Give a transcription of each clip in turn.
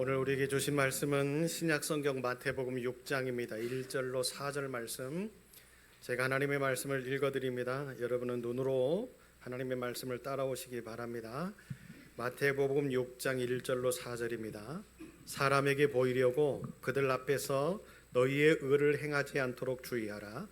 오늘 우리에게 주신 말씀은 신약성경 마태복음 6장입니다. 1절로 4절 말씀. 제가 하나님의 말씀을 읽어드립니다. 여러분은 눈으로 하나님의 말씀을 따라오시기 바랍니다. 마태복음 6장 1절로 4절입니다. 사람에게 보이려고 그들 앞에서 너희의 의를 행하지 않도록 주의하라.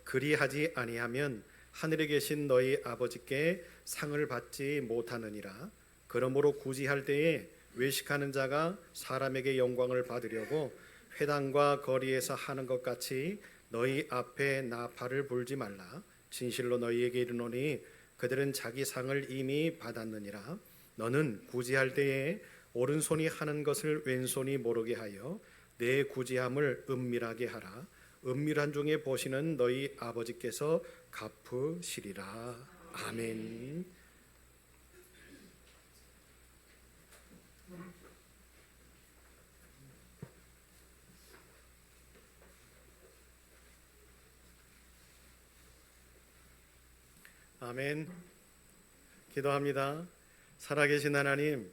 그리하지 아니하면 하늘에 계신 너희 아버지께 상을 받지 못하느니라. 그러므로 구제할 때에 외식하는 자가 사람에게 영광을 받으려고 회당과 거리에서 하는 것 같이 너희 앞에 나팔을 불지 말라. 진실로 너희에게 이르노니 그들은 자기 상을 이미 받았느니라. 너는 구제할 때에 오른손이 하는 것을 왼손이 모르게 하여 내 구제함을 은밀하게 하라. 은밀한 중에 보시는 너희 아버지께서 갚으시리라. 아멘. 아멘. 기도합니다. 살아계신 하나님,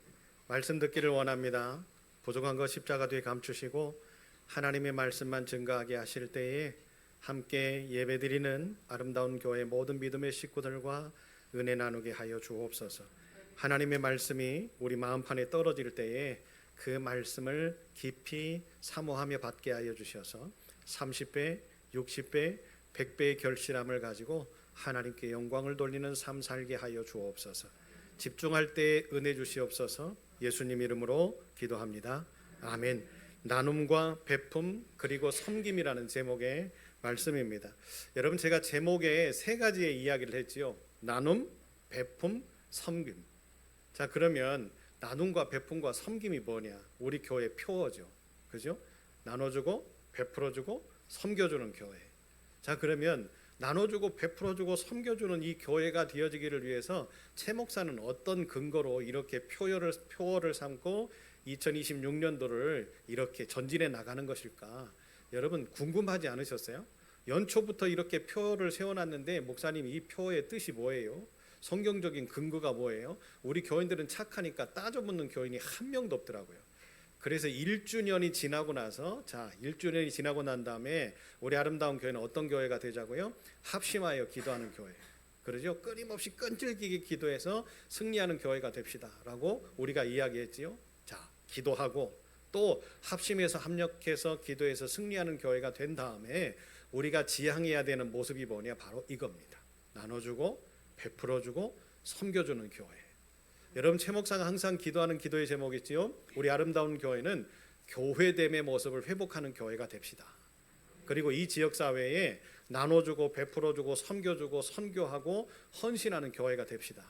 말씀 듣기를 원합니다. 부족한 것 십자가 뒤에 감추시고 하나님의 말씀만 증거하게 하실 때에 함께 예배드리는 아름다운 교회 모든 믿음의 식구들과 은혜 나누게 하여 주옵소서. 하나님의 말씀이 우리 마음판에 떨어질 때에 그 말씀을 깊이 사모하며 받게 하여 주셔서 30배, 60배, 100배의 결실함을 가지고 하나님께 영광을 돌리는 삶 살게 하여 주옵소서. 집중할 때 은혜 주시옵소서. 예수님 이름으로 기도합니다. 아멘. 나눔과 베품 그리고 섬김이라는 제목의 말씀입니다. 여러분, 제가 제목에 세 가지의 이야기를 했지요. 나눔, 베품, 섬김. 자, 그러면 나눔과 베품과 섬김이 뭐냐? 우리 교회 표어죠. 그죠? 나눠주고 베풀어주고 섬겨주는 교회. 자, 그러면 나눠주고 베풀어주고 섬겨주는 이 교회가 되어지기를 위해서 최 목사는 어떤 근거로 이렇게 표어를 삼고 2026년도를 이렇게 전진해 나가는 것일까? 여러분 궁금하지 않으셨어요? 연초부터 이렇게 표어를 세워놨는데 목사님 이 표어의 뜻이 뭐예요? 성경적인 근거가 뭐예요? 우리 교인들은 착하니까 따져묻는 교인이 한 명도 없더라고요. 그래서 1주년이 지나고 나서 1주년이 지나고 난 다음에 우리 아름다운 교회는 어떤 교회가 되자고요? 합심하여 기도하는 교회. 그러죠? 끊임없이 끈질기게 기도해서 승리하는 교회가 됩시다 라고 우리가 이야기했지요. 자, 기도하고 또 합심해서 합력해서 기도해서 승리하는 교회가 된 다음에 우리가 지향해야 되는 모습이 뭐냐? 바로 이겁니다. 나눠주고 베풀어주고 섬겨주는 교회. 여러분, 최 목사가 항상 기도하는 기도의 제목이 있지요. 우리 아름다운 교회는 교회됨의 모습을 회복하는 교회가 됩시다. 그리고 이 지역사회에 나눠주고 베풀어주고 섬겨주고 선교하고 헌신하는 교회가 됩시다.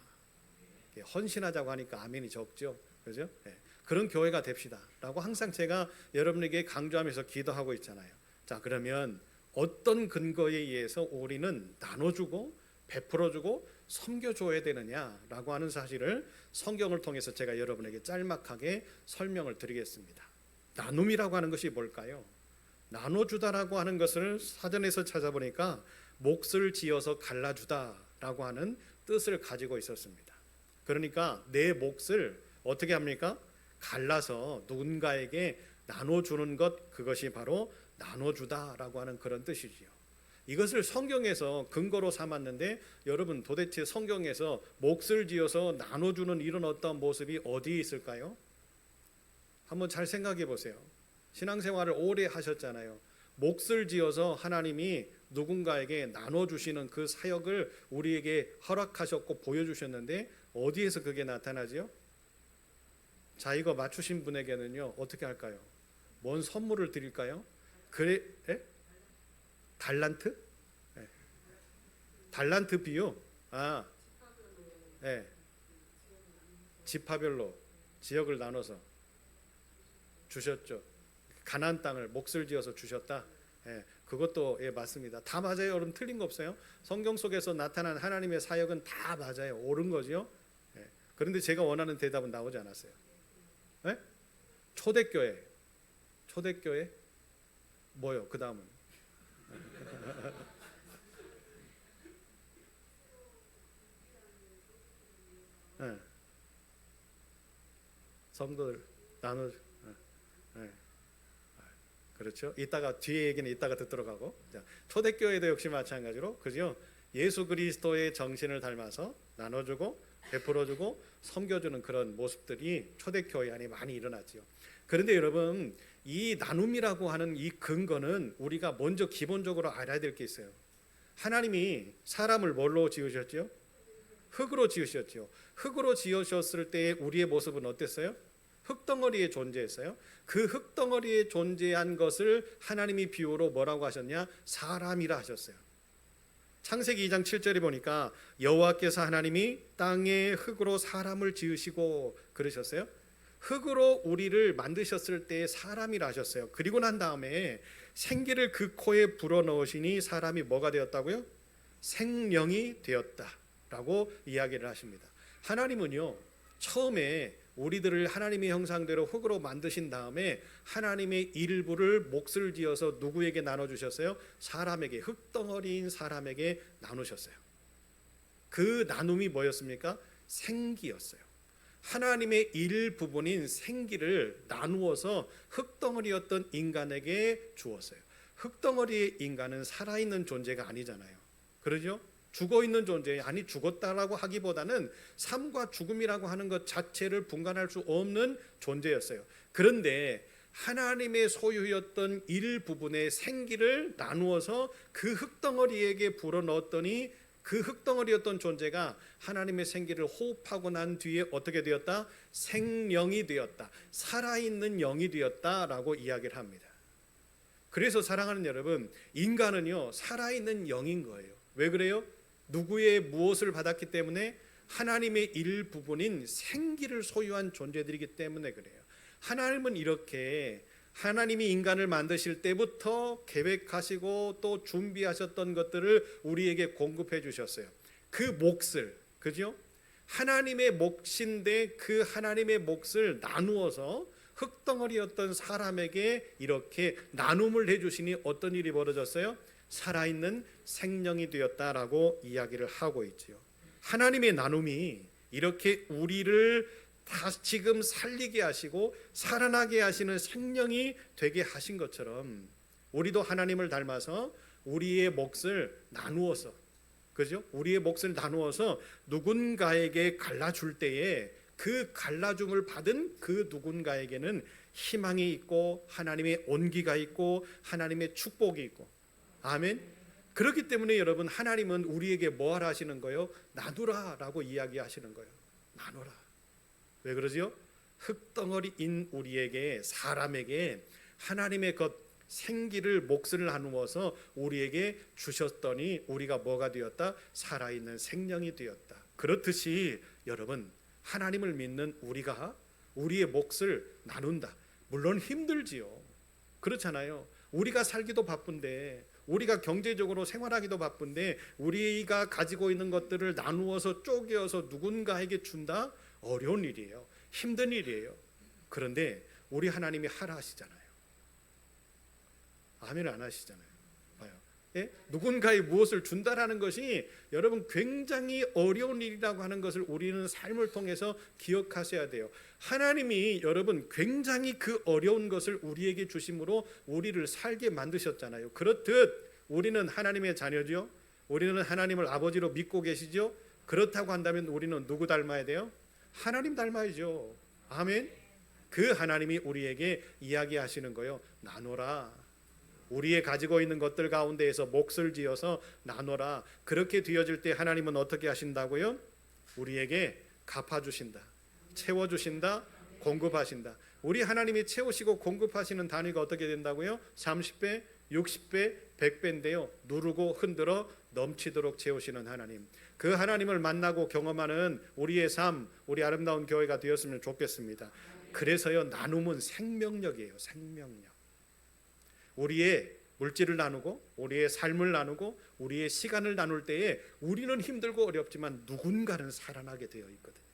헌신하자고 하니까 아멘이 적죠. 그죠? 네. 그런 교회가 됩시다 라고 항상 제가 여러분에게 강조하면서 기도하고 있잖아요. 자, 그러면 어떤 근거에 의해서 우리는 나눠주고 베풀어주고 섬겨줘야 되느냐라고 하는 사실을 성경을 통해서 제가 여러분에게 짤막하게 설명을 드리겠습니다. 나눔이라고 하는 것이 뭘까요? 나눠주다라고 하는 것을 사전에서 찾아보니까 몫을 지어서 갈라주다라고 하는 뜻을 가지고 있었습니다. 그러니까 내 몫을 어떻게 합니까? 갈라서 누군가에게 나눠주는 것, 그것이 바로 나눠주다라고 하는 그런 뜻이지요. 이것을 성경에서 근거로 삼았는데 여러분, 도대체 성경에서 몫을 지어서 나눠주는 이런 어떤 모습이 어디에 있을까요? 한번 잘 생각해 보세요. 신앙생활을 오래 하셨잖아요. 몫을 지어서 하나님이 누군가에게 나눠주시는 그 사역을 우리에게 허락하셨고 보여주셨는데 어디에서 그게 나타나죠? 자, 이거 맞추신 분에게는요 어떻게 할까요? 뭔 선물을 드릴까요? 그래? 에? 달란트? 네. 달란트 비유? 네. 지파별로 지역을 나눠서 주셨죠. 가나안 땅을 몫을 지어서 주셨다. 네. 그것도 맞습니다. 다 맞아요. 여러분 틀린 거 없어요. 성경 속에서 나타난 하나님의 사역은 다 맞아요. 옳은 거죠. 네. 그런데 제가 원하는 대답은 나오지 않았어요. 네? 초대교회 뭐요? 그 다음은 네. 성도들 나눠. 네. 그렇죠. 이따가 뒤에 얘기는 이따가 듣도록 하고. 자, 초대교회도 역시 마찬가지로 그죠. 예수 그리스도의 정신을 닮아서 나눠주고 베풀어주고 섬겨주는 그런 모습들이 초대교회 안에 많이 일어나지요. 그런데 여러분, 이 나눔이라고 하는 이 근거는 우리가 먼저 기본적으로 알아야 될 게 있어요. 하나님이 사람을 뭘로 지으셨죠? 흙으로 지으셨죠. 흙으로 지으셨을 때 우리의 모습은 어땠어요? 흙덩어리에 존재했어요. 그 흙덩어리에 존재한 것을 하나님이 비유로 뭐라고 하셨냐? 사람이라 하셨어요. 창세기 2장 7절에 보니까 여호와께서 하나님이 땅에 흙으로 사람을 지으시고 그러셨어요. 흙으로 우리를 만드셨을 때 사람이라 하셨어요. 그리고 난 다음에 생기를 그 코에 불어넣으시니 사람이 뭐가 되었다고요? 생명이 되었다라고 이야기를 하십니다. 하나님은요, 처음에 우리들을 하나님의 형상대로 흙으로 만드신 다음에 하나님의 일부를 몫을 지어서 누구에게 나눠주셨어요? 사람에게, 흙덩어리인 사람에게 나누셨어요. 그 나눔이 뭐였습니까? 생기였어요. 하나님의 일부분인 생기를 나누어서 흙덩어리였던 인간에게 주었어요. 흙덩어리의 인간은 살아있는 존재가 아니잖아요. 그러죠? 죽어있는 존재, 아니 죽었다라고 하기보다는 삶과 죽음이라고 하는 것 자체를 분간할 수 없는 존재였어요. 그런데 하나님의 소유였던 일부분의 생기를 나누어서 그 흙덩어리에게 불어넣었더니 그 흙덩어리였던 존재가 하나님의 생기를 호흡하고 난 뒤에 어떻게 되었다? 생명이 되었다. 살아있는 영이 되었다라고 이야기를 합니다. 그래서 사랑하는 여러분, 인간은요 살아있는 영인 거예요. 왜 그래요? 누구의 무엇을 받았기 때문에? 하나님의 일부분인 생기를 소유한 존재들이기 때문에 그래요. 하나님은 이렇게 하나님이 인간을 만드실 때부터 계획하시고 또 준비하셨던 것들을 우리에게 공급해 주셨어요. 그 몫을, 그죠? 하나님의 몫인데 그 하나님의 몫을 나누어서 흙덩어리였던 사람에게 이렇게 나눔을 해주시니 어떤 일이 벌어졌어요? 살아있는 생명이 되었다라고 이야기를 하고 있지요. 하나님의 나눔이 이렇게 우리를 다시금 살리게 하시고 살아나게 하시는 생명이 되게 하신 것처럼 우리도 하나님을 닮아서 우리의 몫을 나누어서, 그죠? 우리의 몫을 나누어서 누군가에게 갈라줄 때에 그 갈라줌을 받은 그 누군가에게는 희망이 있고 하나님의 온기가 있고 하나님의 축복이 있고, 아멘. 그렇기 때문에 여러분, 하나님은 우리에게 뭐 하라 하시는 거예요? 나누라라고 이야기하시는 거예요. 나누라. 왜 그러지요? 흙덩어리인 우리에게, 사람에게 하나님의 것 생기를, 몫을 나누어서 우리에게 주셨더니 우리가 뭐가 되었다? 살아있는 생명이 되었다. 그렇듯이 여러분, 하나님을 믿는 우리가 우리의 몫을 나눈다. 물론 힘들지요. 그렇잖아요. 우리가 살기도 바쁜데, 우리가 경제적으로 생활하기도 바쁜데 우리가 가지고 있는 것들을 나누어서 쪼개어서 누군가에게 준다? 어려운 일이에요. 힘든 일이에요. 그런데 우리 하나님이 하라 하시잖아요. 아멘 안 하시잖아요. 봐요. 예? 누군가의 무엇을 준다라는 것이 여러분 굉장히 어려운 일이라고 하는 것을 우리는 삶을 통해서 기억하셔야 돼요. 하나님이 여러분 굉장히 그 어려운 것을 우리에게 주심으로 우리를 살게 만드셨잖아요. 그렇듯 우리는 하나님의 자녀죠. 우리는 하나님을 아버지로 믿고 계시죠. 그렇다고 한다면 우리는 누구 닮아야 돼요? 하나님 닮아야죠. 아멘. 그 하나님이 우리에게 이야기하시는 거예요. 나눠라. 우리의 가지고 있는 것들 가운데에서 몫을 지어서 나눠라. 그렇게 되어질 때 하나님은 어떻게 하신다고요? 우리에게 갚아주신다, 채워주신다, 공급하신다. 우리 하나님이 채우시고 공급하시는 단위가 어떻게 된다고요? 30배, 60배, 100배인데요. 누르고 흔들어 넘치도록 채우시는 하나님. 그 하나님을 만나고 경험하는 우리의 삶, 우리 아름다운 교회가 되었으면 좋겠습니다. 그래서요, 나눔은 생명력이에요. 생명력. 우리의 물질을 나누고 우리의 삶을 나누고 우리의 시간을 나눌 때에 우리는 힘들고 어렵지만 누군가는 살아나게 되어 있거든요.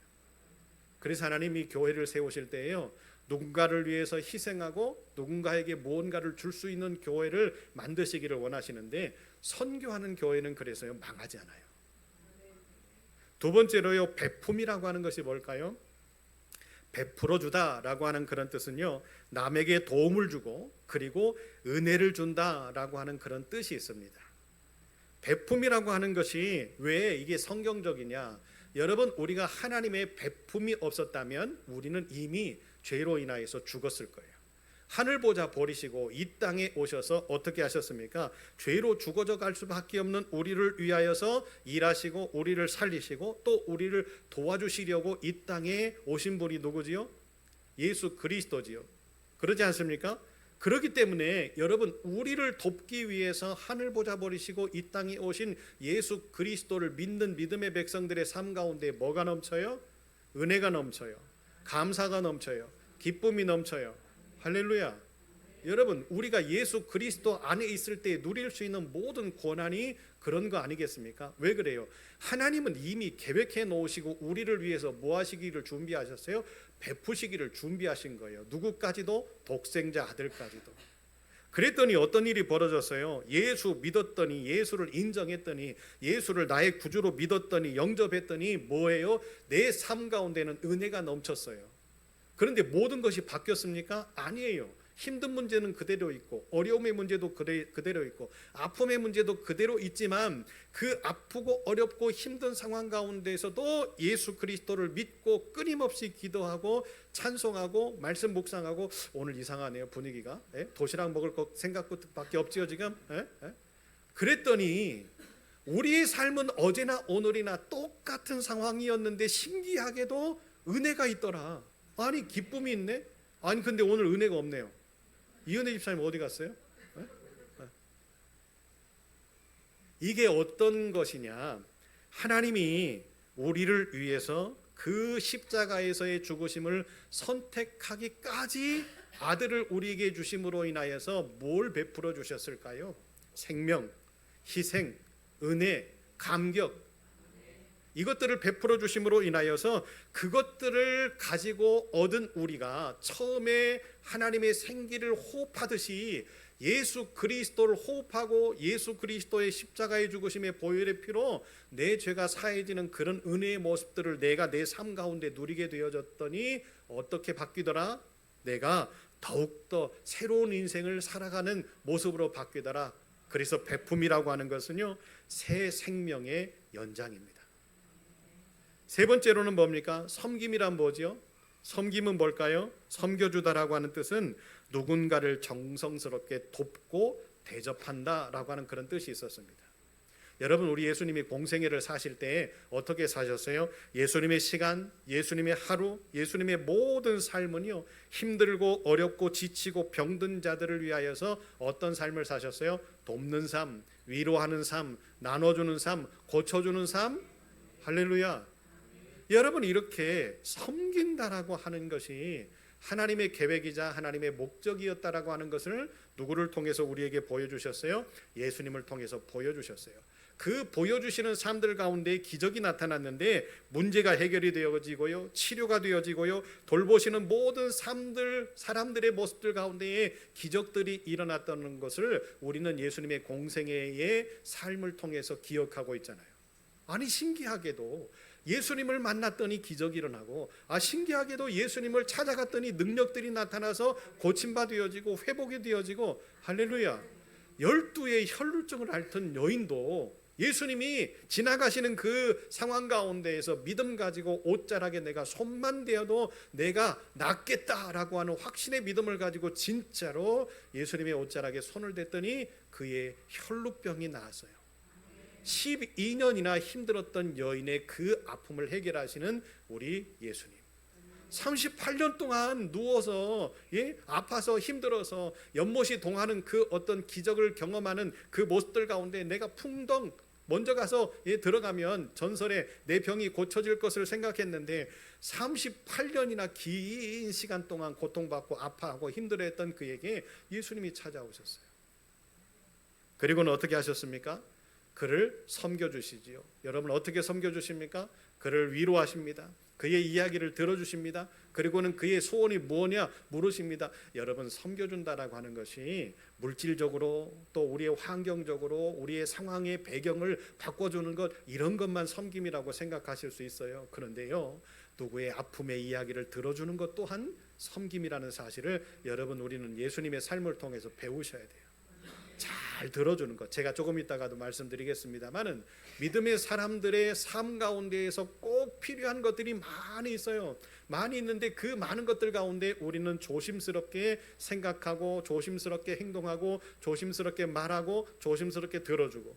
그래서 하나님이 교회를 세우실 때에요, 누군가를 위해서 희생하고 누군가에게 무언가를 줄 수 있는 교회를 만드시기를 원하시는데, 선교하는 교회는 그래서요 망하지 않아요. 두 번째로요, 베품이라고 하는 것이 뭘까요? 베풀어 주다라고 하는 그런 뜻은요, 남에게 도움을 주고 그리고 은혜를 준다라고 하는 그런 뜻이 있습니다. 베품이라고 하는 것이 왜 이게 성경적이냐? 여러분, 우리가 하나님의 베품이 없었다면 우리는 이미 죄로 인하여서 죽었을 거예요. 하늘 보좌 버리시고 이 땅에 오셔서 어떻게 하셨습니까? 죄로 죽어져 갈 수밖에 없는 우리를 위하여서 일하시고 우리를 살리시고 또 우리를 도와주시려고 이 땅에 오신 분이 누구지요? 예수 그리스도지요. 그러지 않습니까? 그렇기 때문에 여러분, 우리를 돕기 위해서 하늘 보좌 버리시고 이 땅에 오신 예수 그리스도를 믿는 믿음의 백성들의 삶 가운데 뭐가 넘쳐요? 은혜가 넘쳐요. 감사가 넘쳐요. 기쁨이 넘쳐요. 할렐루야. 여러분, 우리가 예수 그리스도 안에 있을 때 누릴 수 있는 모든 권한이 그런 거 아니겠습니까? 왜 그래요? 하나님은 이미 계획해 놓으시고 우리를 위해서 뭐 하시기를 준비하셨어요? 베푸시기를 준비하신 거예요. 누구까지도? 독생자 아들까지도. 그랬더니 어떤 일이 벌어졌어요? 예수 믿었더니, 예수를 인정했더니, 예수를 나의 구주로 믿었더니, 영접했더니 뭐예요? 내 삶 가운데는 은혜가 넘쳤어요. 그런데 모든 것이 바뀌었습니까? 아니에요. 힘든 문제는 그대로 있고, 어려움의 문제도 그대로 있고, 아픔의 문제도 그대로 있지만 그 아프고 어렵고 힘든 상황 가운데에서도 예수 그리스도를 믿고 끊임없이 기도하고 찬송하고 말씀 묵상하고. 오늘 이상하네요, 분위기가. 도시락 먹을 것 생각밖에 없지요 지금. 그랬더니 우리의 삶은 어제나 오늘이나 똑같은 상황이었는데 신기하게도 은혜가 있더라. 아니, 기쁨이 있네. 아니, 근데 오늘 은혜가 없네요. 이은혜 집사님 어디 갔어요? 이게 어떤 것이냐? 하나님이 우리를 위해서 그 십자가에서의 죽으심을 선택하기까지 아들을 우리에게 주심으로 인하여서 뭘 베풀어 주셨을까요? 생명, 희생, 은혜, 감격, 이것들을 베풀어 주심으로 인하여서 그것들을 가지고 얻은 우리가 처음에 하나님의 생기를 호흡하듯이 예수 그리스도를 호흡하고 예수 그리스도의 십자가의 죽으심의 보혈의 피로 내 죄가 사해지는 그런 은혜의 모습들을 내가 내 삶 가운데 누리게 되어졌더니 어떻게 바뀌더라? 내가 더욱더 새로운 인생을 살아가는 모습으로 바뀌더라. 그래서 베품이라고 하는 것은요, 새 생명의 연장입니다. 세 번째로는 뭡니까? 섬김이란 뭐지요? 섬김은 뭘까요? 섬겨주다라고 하는 뜻은 누군가를 정성스럽게 돕고 대접한다라고 하는 그런 뜻이 있었습니다. 여러분, 우리 예수님이 공생애를 사실 때 어떻게 사셨어요? 예수님의 시간, 예수님의 하루, 예수님의 모든 삶은요, 힘들고 어렵고 지치고 병든 자들을 위하여서 어떤 삶을 사셨어요? 돕는 삶, 위로하는 삶, 나눠주는 삶, 고쳐주는 삶. 할렐루야. 여러분, 이렇게 섬긴다라고 하는 것이 하나님의 계획이자 하나님의 목적이었다라고 하는 것을 누구를 통해서 우리에게 보여주셨어요? 예수님을 통해서 보여주셨어요. 그 보여주시는 삶들 가운데 기적이 나타났는데 문제가 해결이 되어지고요, 치료가 되어지고요, 돌보시는 모든 사람들의 모습들 가운데에 기적들이 일어났다는 것을 우리는 예수님의 공생애의 삶을 통해서 기억하고 있잖아요. 아니, 신기하게도 예수님을 만났더니 기적이 일어나고, 신기하게도 예수님을 찾아갔더니 능력들이 나타나서 고침바 되어지고 회복이 되어지고. 할렐루야. 12의 혈루증을 앓던 여인도 예수님이 지나가시는 그 상황 가운데에서 믿음 가지고 옷자락에 내가 손만 대어도 내가 낫겠다라고 하는 확신의 믿음을 가지고 진짜로 예수님의 옷자락에 손을 댔더니 그의 혈루병이 나았어요. 12년이나 힘들었던 여인의 그 아픔을 해결하시는 우리 예수님. 38년 동안 누워서 아파서 힘들어서 연못이 동하는 그 어떤 기적을 경험하는 그 모습들 가운데 내가 풍덩 먼저 가서 들어가면 전설에 내 병이 고쳐질 것을 생각했는데 38년이나 긴 시간 동안 고통받고 아파하고 힘들어했던 그에게 예수님이 찾아오셨어요. 그리고는 어떻게 하셨습니까? 그를 섬겨주시지요. 여러분, 어떻게 섬겨주십니까? 그를 위로하십니다. 그의 이야기를 들어주십니다. 그리고는 그의 소원이 뭐냐 물으십니다. 여러분, 섬겨준다라고 하는 것이 물질적으로 또 우리의 환경적으로 우리의 상황의 배경을 바꿔주는 것, 이런 것만 섬김이라고 생각하실 수 있어요. 그런데요, 누구의 아픔의 이야기를 들어주는 것 또한 섬김이라는 사실을 여러분 우리는 예수님의 삶을 통해서 배우셔야 돼요. 잘 들어주는 것, 제가 조금 이따가도 말씀드리겠습니다만은 믿음의 사람들의 삶 가운데에서 꼭 필요한 것들이 많이 있어요. 많이 있는데 그 많은 것들 가운데 우리는 조심스럽게 생각하고 조심스럽게 행동하고 조심스럽게 말하고 조심스럽게 들어주고,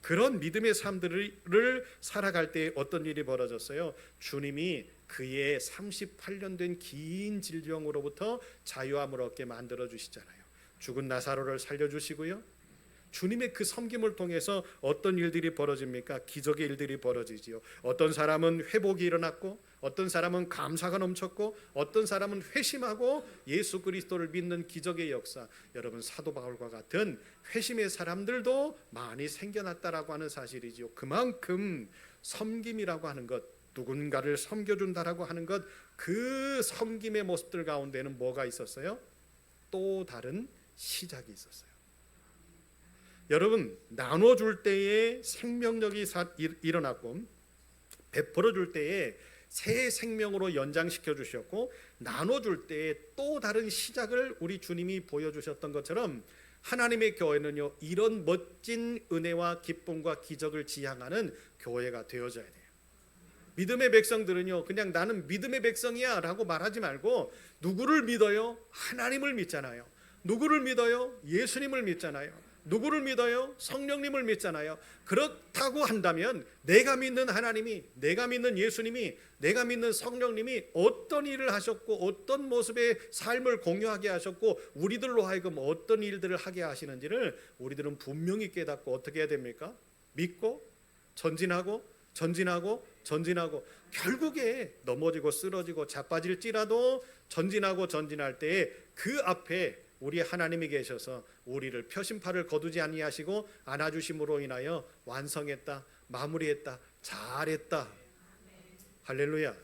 그런 믿음의 삶들을 살아갈 때 어떤 일이 벌어졌어요? 주님이 그의 38년 된 긴 질병으로부터 자유함을 얻게 만들어 주시잖아요. 죽은 나사로를 살려주시고요, 주님의 그 섬김을 통해서 어떤 일들이 벌어집니까? 기적의 일들이 벌어지지요. 어떤 사람은 회복이 일어났고, 어떤 사람은 감사가 넘쳤고, 어떤 사람은 회심하고 예수 그리스도를 믿는 기적의 역사. 여러분, 사도 바울과 같은 회심의 사람들도 많이 생겨났다라고 하는 사실이지요. 그만큼 섬김이라고 하는 것, 누군가를 섬겨준다라고 하는 것, 그 섬김의 모습들 가운데는 뭐가 있었어요? 또 다른 시작이 있었어요. 여러분, 나눠줄 때에 생명력이 일어났고, 베풀어줄 때에 새 생명으로 연장시켜 주셨고, 나눠줄 때에 또 다른 시작을 우리 주님이 보여주셨던 것처럼 하나님의 교회는요, 이런 멋진 은혜와 기쁨과 기적을 지향하는 교회가 되어져야 돼요. 믿음의 백성들은요, 그냥 나는 믿음의 백성이야 라고 말하지 말고, 누구를 믿어요? 하나님을 믿잖아요. 누구를 믿어요? 예수님을 믿잖아요. 누구를 믿어요? 성령님을 믿잖아요. 그렇다고 한다면 내가 믿는 하나님이, 내가 믿는 예수님이, 내가 믿는 성령님이 어떤 일을 하셨고 어떤 모습의 삶을 공유하게 하셨고 우리들로 하여금 어떤 일들을 하게 하시는지를 우리들은 분명히 깨닫고 어떻게 해야 됩니까? 믿고 전진하고 전진하고 전진하고, 결국에 넘어지고 쓰러지고 자빠질지라도 전진하고 전진할 때에 그 앞에 우리 하나님이 계셔서 우리를 표심팔을 거두지 아니하시고 안아주심으로 인하여 완성했다, 마무리했다, 잘했다. 할렐루야.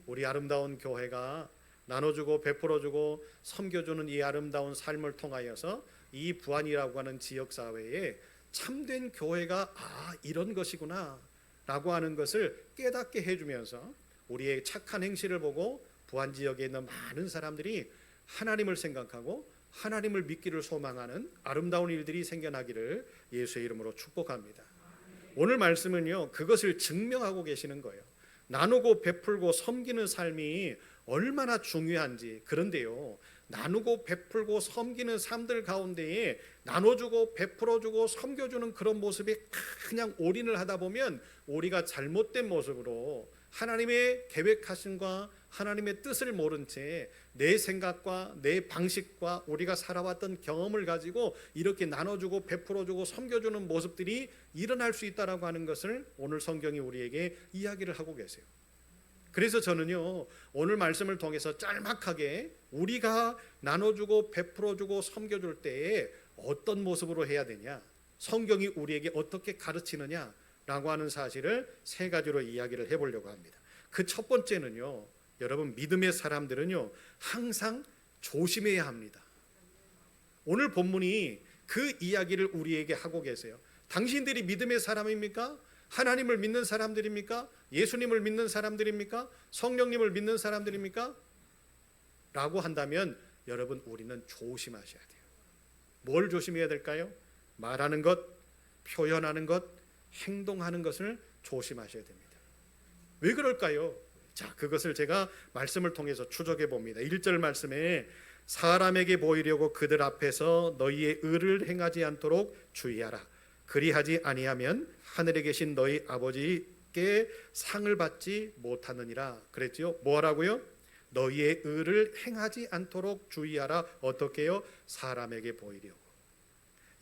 우리 아름다운 교회가 나눠주고 베풀어주고 섬겨주는 이 아름다운 삶을 통하여서 이 부안이라고 하는 지역사회에 참된 교회가 이런 것이구나 라고 하는 것을 깨닫게 해주면서 우리의 착한 행실을 보고 부안지역에 있는 많은 사람들이 하나님을 생각하고 하나님을 믿기를 소망하는 아름다운 일들이 생겨나기를 예수의 이름으로 축복합니다. 오늘 말씀은요, 그것을 증명하고 계시는 거예요. 나누고 베풀고 섬기는 삶이 얼마나 중요한지. 그런데요, 나누고 베풀고 섬기는 삶들 가운데에 나눠주고 베풀어주고 섬겨주는 그런 모습에 그냥 올인을 하다 보면 우리가 잘못된 모습으로 하나님의 계획하심과 하나님의 뜻을 모른 채 내 생각과 내 방식과 우리가 살아왔던 경험을 가지고 이렇게 나눠주고 베풀어주고 섬겨주는 모습들이 일어날 수 있다라고 하는 것을 오늘 성경이 우리에게 이야기를 하고 계세요. 그래서 저는요, 오늘 말씀을 통해서 짤막하게 우리가 나눠주고 베풀어주고 섬겨줄 때에 어떤 모습으로 해야 되냐, 성경이 우리에게 어떻게 가르치느냐라고 하는 사실을 세 가지로 이야기를 해보려고 합니다. 그 첫 번째는요, 여러분, 믿음의 사람들은요 항상 조심해야 합니다. 오늘 본문이 그 이야기를 우리에게 하고 계세요. 당신들이 믿음의 사람입니까? 하나님을 믿는 사람들입니까? 예수님을 믿는 사람들입니까? 성령님을 믿는 사람들입니까? 라고 한다면 여러분, 우리는 조심하셔야 돼요. 뭘 조심해야 될까요? 말하는 것, 표현하는 것, 행동하는 것을 조심하셔야 됩니다. 왜 그럴까요? 자, 그것을 제가 말씀을 통해서 추적해 봅니다. 1절 말씀에 사람에게 보이려고 그들 앞에서 너희의 의를 행하지 않도록 주의하라. 그리하지 아니하면 하늘에 계신 너희 아버지께 상을 받지 못하느니라. 그랬죠? 뭐라고요? 너희의 의를 행하지 않도록 주의하라. 어떻게요? 사람에게 보이려고.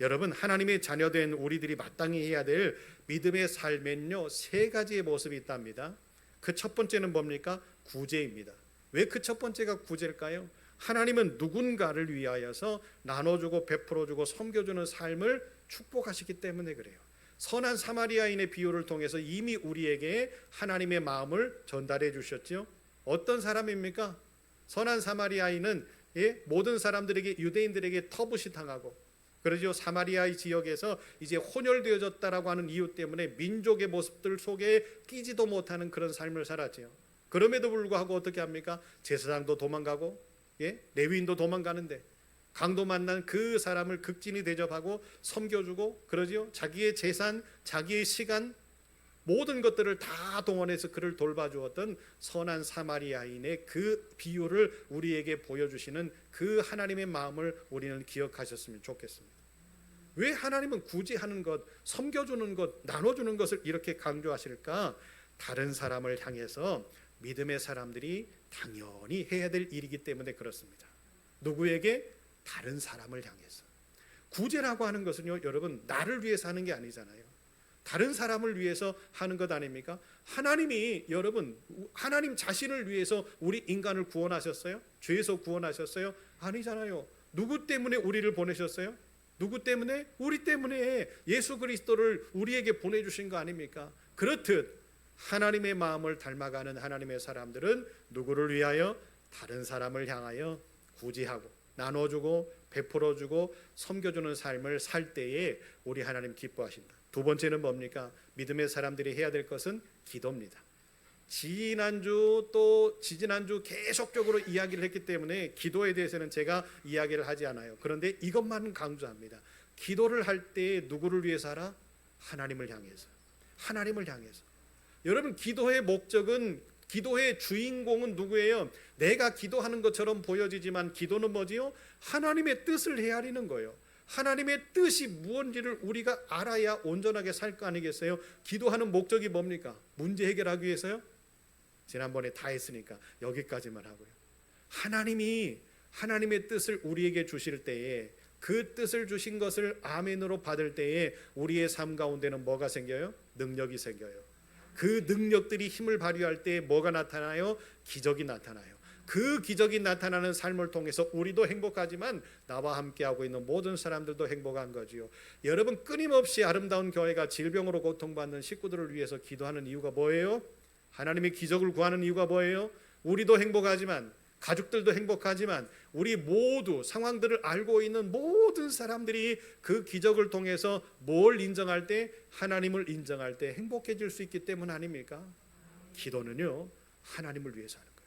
여러분, 하나님의 자녀된 우리들이 마땅히 해야 될 믿음의 삶엔요, 세 가지의 모습이 있답니다. 그 첫 번째는 뭡니까? 구제입니다. 왜 그 첫 번째가 구제일까요? 하나님은 누군가를 위하여서 나눠주고 베풀어주고 섬겨주는 삶을 축복하시기 때문에 그래요. 선한 사마리아인의 비유를 통해서 이미 우리에게 하나님의 마음을 전달해 주셨죠. 어떤 사람입니까? 선한 사마리아인은 모든 사람들에게, 유대인들에게 터부시 당하고 그러죠. 사마리아의 지역에서 이제 혼혈되어졌다라고 하는 이유 때문에 민족의 모습들 속에 끼지도 못하는 그런 삶을 살았지요. 그럼에도 불구하고 어떻게 합니까? 제사장도 도망가고, 레위인도 도망가는데 강도 만난 그 사람을 극진히 대접하고 섬겨주고, 그러지요. 자기의 재산, 자기의 시간, 모든 것들을 다 동원해서 그를 돌봐주었던 선한 사마리아인의 그 비유를 우리에게 보여주시는 그 하나님의 마음을 우리는 기억하셨으면 좋겠습니다. 왜 하나님은 굳이 하는 것, 섬겨주는 것, 나눠주는 것을 이렇게 강조하실까? 다른 사람을 향해서 믿음의 사람들이 당연히 해야 될 일이기 때문에 그렇습니다. 누구에게? 다른 사람을 향해서. 구제라고 하는 것은요, 여러분, 나를 위해서 하는 게 아니잖아요. 다른 사람을 위해서 하는 것 아닙니까? 하나님이, 여러분, 하나님 자신을 위해서 우리 인간을 구원하셨어요? 죄에서 구원하셨어요? 아니잖아요. 누구 때문에 우리를 보내셨어요? 누구 때문에? 우리 때문에 예수 그리스도를 우리에게 보내주신 거 아닙니까? 그렇듯 하나님의 마음을 닮아가는 하나님의 사람들은 누구를 위하여? 다른 사람을 향하여 구제하고 나눠주고 베풀어주고 섬겨주는 삶을 살 때에 우리 하나님 기뻐하신다. 두 번째는 뭡니까? 믿음의 사람들이 해야 될 것은 기도입니다. 지난주 또 지지난주 계속적으로 이야기를 했기 때문에 기도에 대해서는 제가 이야기를 하지 않아요. 그런데 이것만은 강조합니다. 기도를 할 때 누구를 위해서 하라? 하나님을 향해서. 하나님을 향해서. 여러분, 기도의 목적은, 기도의 주인공은 누구예요? 내가 기도하는 것처럼 보여지지만 기도는 뭐지요? 하나님의 뜻을 헤아리는 거예요. 하나님의 뜻이 무엇인지를 우리가 알아야 온전하게 살 거 아니겠어요? 기도하는 목적이 뭡니까? 문제 해결하기 위해서요? 지난번에 다 했으니까 여기까지만 하고요. 하나님이 하나님의 뜻을 우리에게 주실 때에 그 뜻을 주신 것을 아멘으로 받을 때에 우리의 삶 가운데는 뭐가 생겨요? 능력이 생겨요. 그 능력들이 힘을 발휘할 때 뭐가 나타나요? 기적이 나타나요. 그 기적이 나타나는 삶을 통해서 우리도 행복하지만 나와 함께하고 있는 모든 사람들도 행복한 거지요. 여러분, 끊임없이 아름다운 교회가 질병으로 고통받는 식구들을 위해서 기도하는 이유가 뭐예요? 하나님의 기적을 구하는 이유가 뭐예요? 우리도 행복하지만, 가족들도 행복하지만, 우리 모두 상황들을 알고 있는 모든 사람들이 그 기적을 통해서 뭘 인정할 때? 하나님을 인정할 때 행복해질 수 있기 때문 아닙니까? 기도는요, 하나님을 위해서 하는 거예요.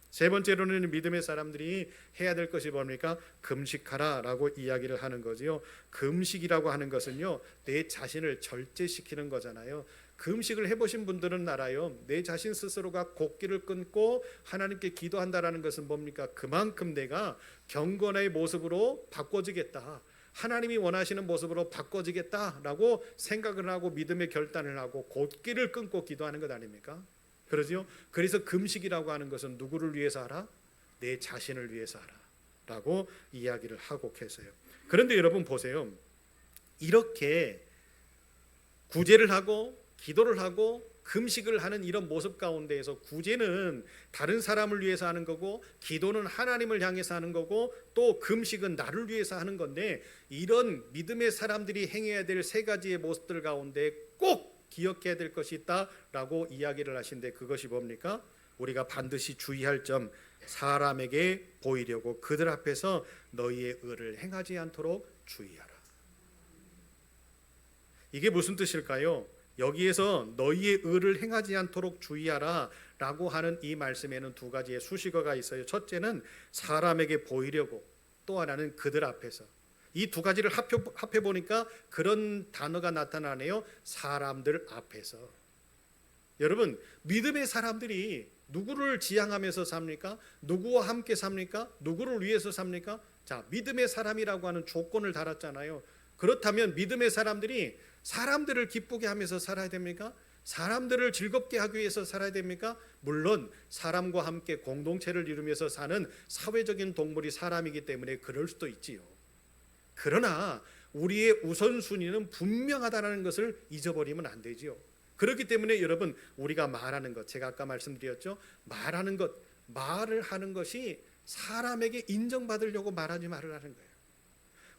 세 번째로는 믿음의 사람들이 해야 될 것이 뭡니까? 금식하라라고 이야기를 하는 거지요. 금식이라고 하는 것은요, 내 자신을 절제시키는 거잖아요. 금식을 해보신 분들은 알아요. 내 자신 스스로가 곡기를 끊고 하나님께 기도한다라는 것은 뭡니까? 그만큼 내가 경건의 모습으로 바꿔지겠다, 하나님이 원하시는 모습으로 바꿔지겠다라고 생각을 하고 믿음의 결단을 하고 곡기를 끊고 기도하는 것 아닙니까? 그러죠? 그래서 금식이라고 하는 것은 누구를 위해서 하라? 내 자신을 위해서 하라 라고 이야기를 하고 계세요. 그런데 여러분 보세요. 이렇게 구제를 하고 기도를 하고 금식을 하는 이런 모습 가운데에서 구제는 다른 사람을 위해서 하는 거고, 기도는 하나님을 향해서 하는 거고, 또 금식은 나를 위해서 하는 건데, 이런 믿음의 사람들이 행해야 될 세 가지의 모습들 가운데 꼭 기억해야 될 것이 있다라고 이야기를 하신데, 그것이 뭡니까? 우리가 반드시 주의할 점, 사람에게 보이려고 그들 앞에서 너희의 의를 행하지 않도록 주의하라. 이게 무슨 뜻일까요? 여기에서 너희의 의를 행하지 않도록 주의하라 라고 하는 이 말씀에는 두 가지의 수식어가 있어요. 첫째는 사람에게 보이려고, 또 하나는 그들 앞에서. 이 두 가지를 합해 보니까 그런 단어가 나타나네요. 사람들 앞에서. 여러분, 믿음의 사람들이 누구를 지향하면서 삽니까? 누구와 함께 삽니까? 누구를 위해서 삽니까? 자, 믿음의 사람이라고 하는 조건을 달았잖아요. 그렇다면 믿음의 사람들이 사람들을 기쁘게 하면서 살아야 됩니까? 사람들을 즐겁게 하기 위해서 살아야 됩니까? 물론 사람과 함께 공동체를 이루면서 사는 사회적인 동물이 사람이기 때문에 그럴 수도 있지요. 그러나 우리의 우선순위는 분명하다는 것을 잊어버리면 안 되지요. 그렇기 때문에 여러분, 우리가 말하는 것, 제가 아까 말씀드렸죠. 말하는 것, 말을 하는 것이 사람에게 인정받으려고 말하지 말으라는 거예요.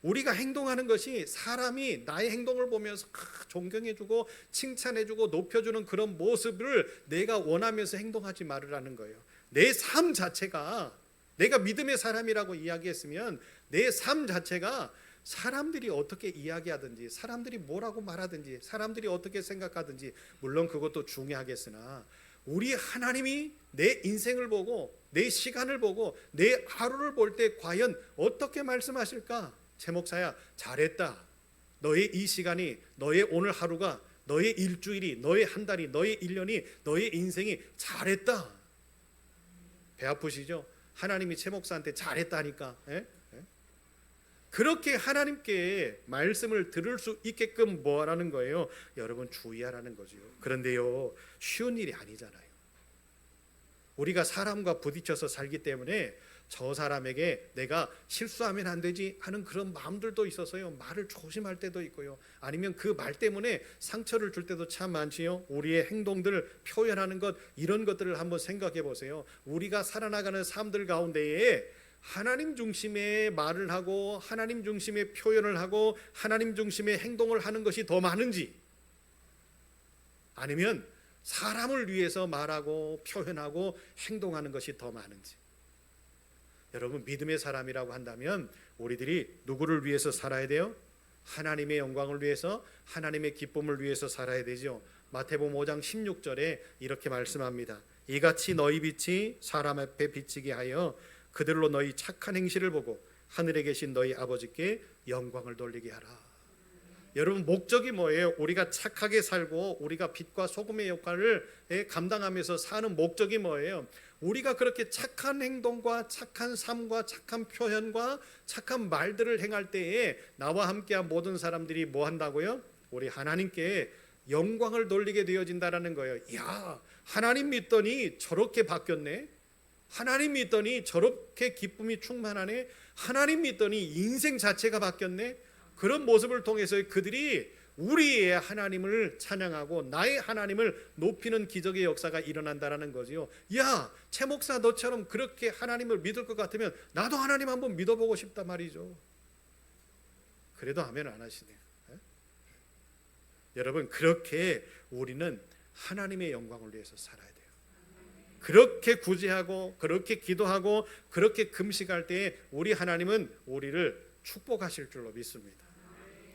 우리가 행동하는 것이 사람이 나의 행동을 보면서 존경해주고 칭찬해주고 높여주는 그런 모습을 내가 원하면서 행동하지 말으라는 거예요. 내 삶 자체가, 내가 믿음의 사람이라고 이야기했으면 내 삶 자체가 사람들이 어떻게 이야기하든지, 사람들이 뭐라고 말하든지, 사람들이 어떻게 생각하든지, 물론 그것도 중요하겠으나 우리 하나님이 내 인생을 보고, 내 시간을 보고, 내 하루를 볼 때 과연 어떻게 말씀하실까? 최 목사야, 잘했다. 너의 이 시간이, 너의 오늘 하루가, 너의 일주일이, 너의 한 달이, 너의 1년이, 너의 인생이 잘했다. 배 아프시죠? 하나님이 최 목사한테 잘했다니까. 그렇게 하나님께 말씀을 들을 수 있게끔 뭐하라는 거예요? 여러분 주의하라는 거죠. 그런데요, 쉬운 일이 아니잖아요. 우리가 사람과 부딪혀서 살기 때문에 저 사람에게 내가 실수하면 안 되지 하는 그런 마음들도 있어서요, 말을 조심할 때도 있고요, 아니면 그 말 때문에 상처를 줄 때도 참 많지요. 우리의 행동들을 표현하는 것, 이런 것들을 한번 생각해 보세요. 우리가 살아나가는 삶들 가운데에 하나님 중심의 말을 하고, 하나님 중심의 표현을 하고, 하나님 중심의 행동을 하는 것이 더 많은지, 아니면 사람을 위해서 말하고 표현하고 행동하는 것이 더 많은지. 여러분, 믿음의 사람이라고 한다면 우리들이 누구를 위해서 살아야 돼요? 하나님의 영광을 위해서, 하나님의 기쁨을 위해서 살아야 되죠. 마태복음 5장 16절에 이렇게 말씀합니다. 이같이 너희 빛이 사람 앞에 비치게 하여 그들로 너희 착한 행실을 보고 하늘에 계신 너희 아버지께 영광을 돌리게 하라. 여러분, 목적이 뭐예요? 우리가 착하게 살고 우리가 빛과 소금의 역할을 감당하면서 사는 목적이 뭐예요? 우리가 그렇게 착한 행동과 착한 삶과 착한 표현과 착한 말들을 행할 때에 나와 함께한 모든 사람들이 뭐 한다고요? 우리 하나님께 영광을 돌리게 되어진다라는 거예요. 야, 하나님 믿더니 저렇게 바뀌었네. 하나님 믿더니 저렇게 기쁨이 충만하네. 하나님 믿더니 인생 자체가 바뀌었네. 그런 모습을 통해서 그들이 우리의 하나님을 찬양하고 나의 하나님을 높이는 기적의 역사가 일어난다라는 거지요. 야, 최 목사 너처럼 그렇게 하나님을 믿을 것 같으면 나도 하나님 한번 믿어보고 싶단 말이죠. 그래도 아멘 안 하시네요. 여러분, 그렇게 우리는 하나님의 영광을 위해서 살아야 돼요. 그렇게 구제하고 그렇게 기도하고 그렇게 금식할 때에 우리 하나님은 우리를 축복하실 줄로 믿습니다.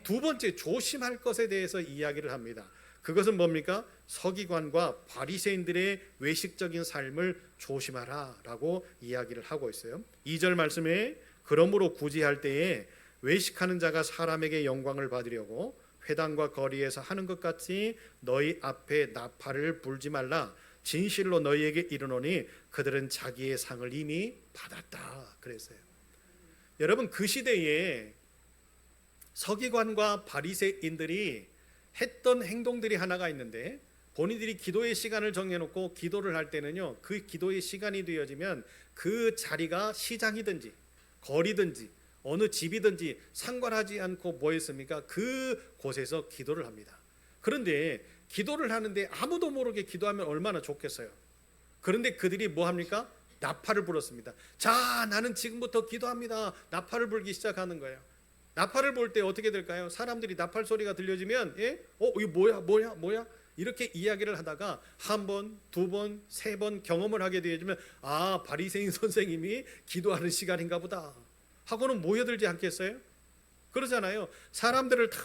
두 번째, 조심할 것에 대해서 이야기를 합니다. 그것은 뭡니까? 서기관과 바리새인들의 외식적인 삶을 조심하라 라고 이야기를 하고 있어요. 2절 말씀에 그러므로 구제할 때에 외식하는 자가 사람에게 영광을 받으려고 회당과 거리에서 하는 것 같이 너희 앞에 나팔을 불지 말라. 진실로 너희에게 이르노니 그들은 자기의 상을 이미 받았다 그랬어요. 여러분, 그 시대에 서기관과 바리새인들이 했던 행동들이 하나가 있는데, 본인들이 기도의 시간을 정해놓고 기도를 할 때는요, 그 기도의 시간이 되어지면 그 자리가 시장이든지 거리든지 어느 집이든지 상관하지 않고 뭐 했습니까? 그 곳에서 기도를 합니다. 그런데 기도를 하는데 아무도 모르게 기도하면 얼마나 좋겠어요. 그런데 그들이 뭐 합니까? 나팔을 불었습니다. 자, 나는 지금부터 기도합니다. 나팔을 불기 시작하는 거예요. 나팔을 불 때 어떻게 될까요? 사람들이 나팔 소리가 들려지면 이거 뭐야? 이렇게 이야기를 하다가 한 번, 두 번, 세 번 경험을 하게 되어지면 아, 바리새인 선생님이 기도하는 시간인가 보다 하고는 모여들지 않겠어요? 그러잖아요. 사람들을 다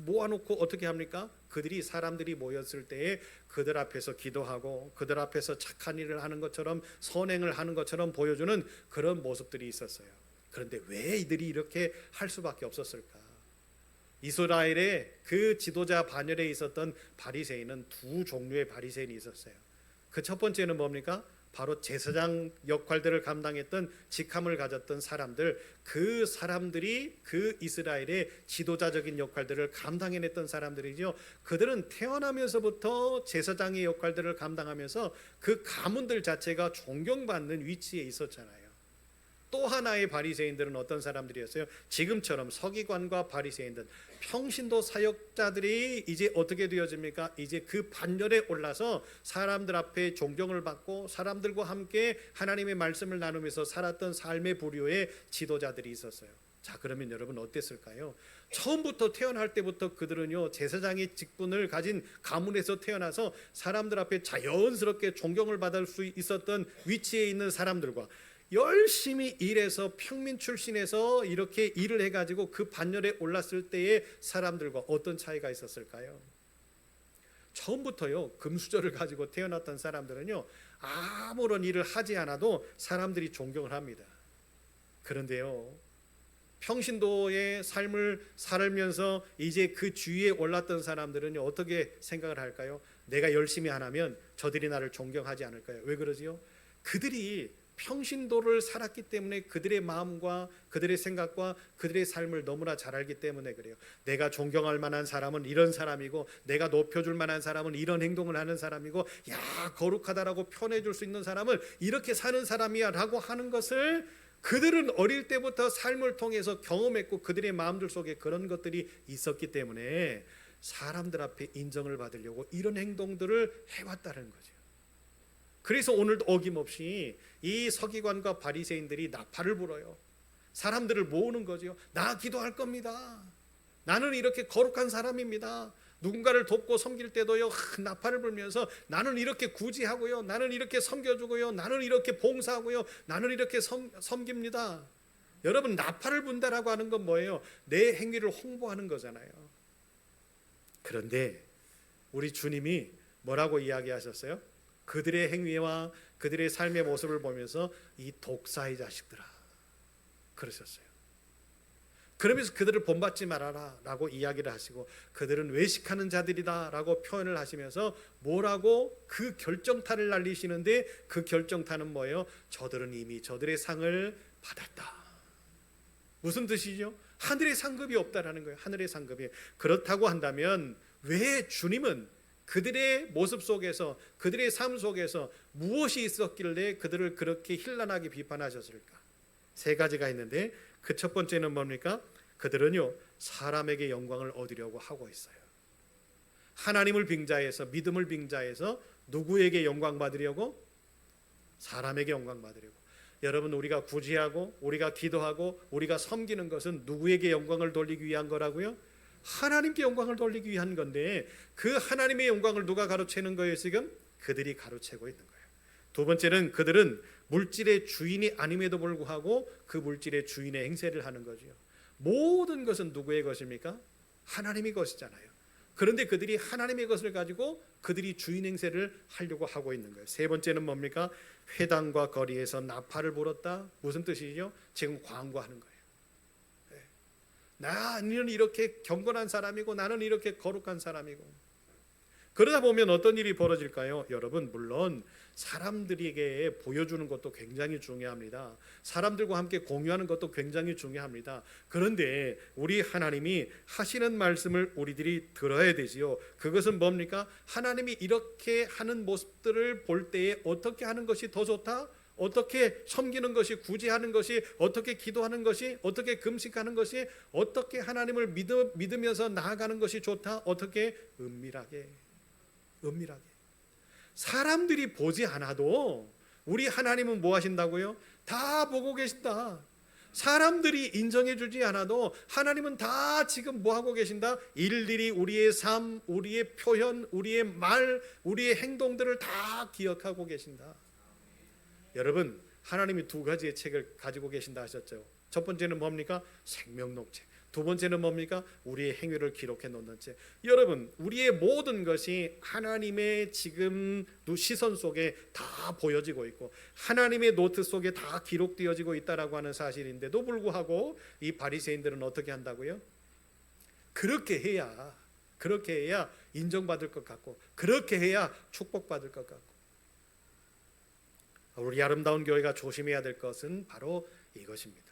모아놓고 어떻게 합니까? 그들이 사람들이 모였을 때에 그들 앞에서 기도하고 그들 앞에서 착한 일을 하는 것처럼 선행을 하는 것처럼 보여주는 그런 모습들이 있었어요. 그런데 왜 이들이 이렇게 할 수밖에 없었을까? 이스라엘의 그 지도자 반열에 있었던 바리새인은 두 종류의 바리새인이 있었어요. 그 첫 번째는 뭡니까? 바로 제사장 역할들을 감당했던 직함을 가졌던 사람들, 그 사람들이 그 이스라엘의 지도자적인 역할들을 감당해냈던 사람들이죠. 그들은 태어나면서부터 제사장의 역할들을 감당하면서 그 가문들 자체가 존경받는 위치에 있었잖아요. 또 하나의 바리새인들은 어떤 사람들이었어요? 지금처럼 서기관과 바리새인들, 평신도 사역자들이 이제 어떻게 되어집니까? 이제 그 반열에 올라서 사람들 앞에 존경을 받고 사람들과 함께 하나님의 말씀을 나누면서 살았던 삶의 부류의 지도자들이 있었어요. 자, 그러면 여러분 어땠을까요? 처음부터 태어날 때부터 그들은요, 제사장의 직분을 가진 가문에서 태어나서 사람들 앞에 자연스럽게 존경을 받을 수 있었던 위치에 있는 사람들과 열심히 일해서 평민 출신에서 이렇게 일을 해가지고 그 반열에 올랐을 때의 사람들과 어떤 차이가 있었을까요? 처음부터요, 금수저를 가지고 태어났던 사람들은요, 아무런 일을 하지 않아도 사람들이 존경을 합니다. 그런데요, 평신도의 삶을 살면서 이제 그 주위에 올랐던 사람들은요, 어떻게 생각을 할까요? 내가 열심히 안 하면 저들이 나를 존경하지 않을까요? 왜 그러지요? 그들이 평신도를 살았기 때문에 그들의 마음과 그들의 생각과 그들의 삶을 너무나 잘 알기 때문에 그래요. 내가 존경할 만한 사람은 이런 사람이고, 내가 높여줄 만한 사람은 이런 행동을 하는 사람이고, 야, 거룩하다라고 표현해줄 수 있는 사람은 이렇게 사는 사람이야 라고 하는 것을 그들은 어릴 때부터 삶을 통해서 경험했고, 그들의 마음들 속에 그런 것들이 있었기 때문에 사람들 앞에 인정을 받으려고 이런 행동들을 해왔다는 거죠. 그래서 오늘도 어김없이 이 서기관과 바리새인들이 나팔을 불어요. 사람들을 모으는 거죠. 나 기도할 겁니다. 나는 이렇게 거룩한 사람입니다. 누군가를 돕고 섬길 때도요, 나팔을 불면서 나는 이렇게 구제하고요, 나는 이렇게 섬겨주고요, 나는 이렇게 봉사하고요, 나는 이렇게 섬깁니다. 여러분, 나팔을 분다라고 하는 건 뭐예요? 내 행위를 홍보하는 거잖아요. 그런데 우리 주님이 뭐라고 이야기하셨어요? 그들의 행위와 그들의 삶의 모습을 보면서 이 독사의 자식들아 그러셨어요. 그러면서 그들을 본받지 말아라 라고 이야기를 하시고, 그들은 외식하는 자들이다 라고 표현을 하시면서 뭐라고 그 결정타를 날리시는데, 그 결정타는 뭐예요? 저들은 이미 저들의 상을 받았다. 무슨 뜻이죠? 하늘의 상급이 없다라는 거예요. 하늘의 상급이. 그렇다고 한다면 왜 주님은 그들의 모습 속에서, 그들의 삶 속에서 무엇이 있었길래 그들을 그렇게 힐난하게 비판하셨을까? 세 가지가 있는데, 그 첫 번째는 뭡니까? 그들은요, 사람에게 영광을 얻으려고 하고 있어요. 하나님을 빙자해서, 믿음을 빙자해서 누구에게 영광 받으려고? 사람에게 영광 받으려고. 여러분, 우리가 구제하고 우리가 기도하고 우리가 섬기는 것은 누구에게 영광을 돌리기 위한 거라고요? 하나님께 영광을 돌리기 위한 건데, 그 하나님의 영광을 누가 가로채는 거예요? 지금 그들이 가로채고 있는 거예요. 두 번째는 그들은 물질의 주인이 아님에도 불구하고 그 물질의 주인의 행세를 하는 거죠. 모든 것은 누구의 것입니까? 하나님의 것이잖아요. 그런데 그들이 하나님의 것을 가지고 그들이 주인 행세를 하려고 하고 있는 거예요. 세 번째는 뭡니까? 회당과 거리에서 나팔을 불었다. 무슨 뜻이죠? 지금 광고하는 거예요. 나는 이렇게 경건한 사람이고, 나는 이렇게 거룩한 사람이고. 그러다 보면 어떤 일이 벌어질까요? 여러분, 물론 사람들에게 보여주는 것도 굉장히 중요합니다. 사람들과 함께 공유하는 것도 굉장히 중요합니다. 그런데 우리 하나님이 하시는 말씀을 우리들이 들어야 되지요. 그것은 뭡니까? 하나님이 이렇게 하는 모습들을 볼 때에 어떻게 하는 것이 더 좋다? 어떻게 섬기는 것이, 구제하는 것이, 어떻게 기도하는 것이, 어떻게 금식하는 것이, 어떻게 하나님을 믿으면서 나아가는 것이 좋다? 어떻게? 은밀하게. 사람들이 보지 않아도 우리 하나님은 뭐 하신다고요? 다 보고 계신다. 사람들이 인정해 주지 않아도 하나님은 다 지금 뭐 하고 계신다? 일일이 우리의 삶, 우리의 표현, 우리의 말, 우리의 행동들을 다 기억하고 계신다. 여러분, 하나님이 두 가지의 책을 가지고 계신다 하셨죠. 첫 번째는 뭡니까? 생명록책. 두 번째는 뭡니까? 우리의 행위를 기록해 놓는 책. 여러분, 우리의 모든 것이 하나님의 지금 시선 속에 다 보여지고 있고, 하나님의 노트 속에 다 기록되어지고 있다라고 하는 사실인데도 불구하고 이 바리새인들은 어떻게 한다고요? 그렇게 해야 인정받을 것 같고, 그렇게 해야 축복받을 것 같고. 우리 아름다운 교회가 조심해야 될 것은 바로 이것입니다.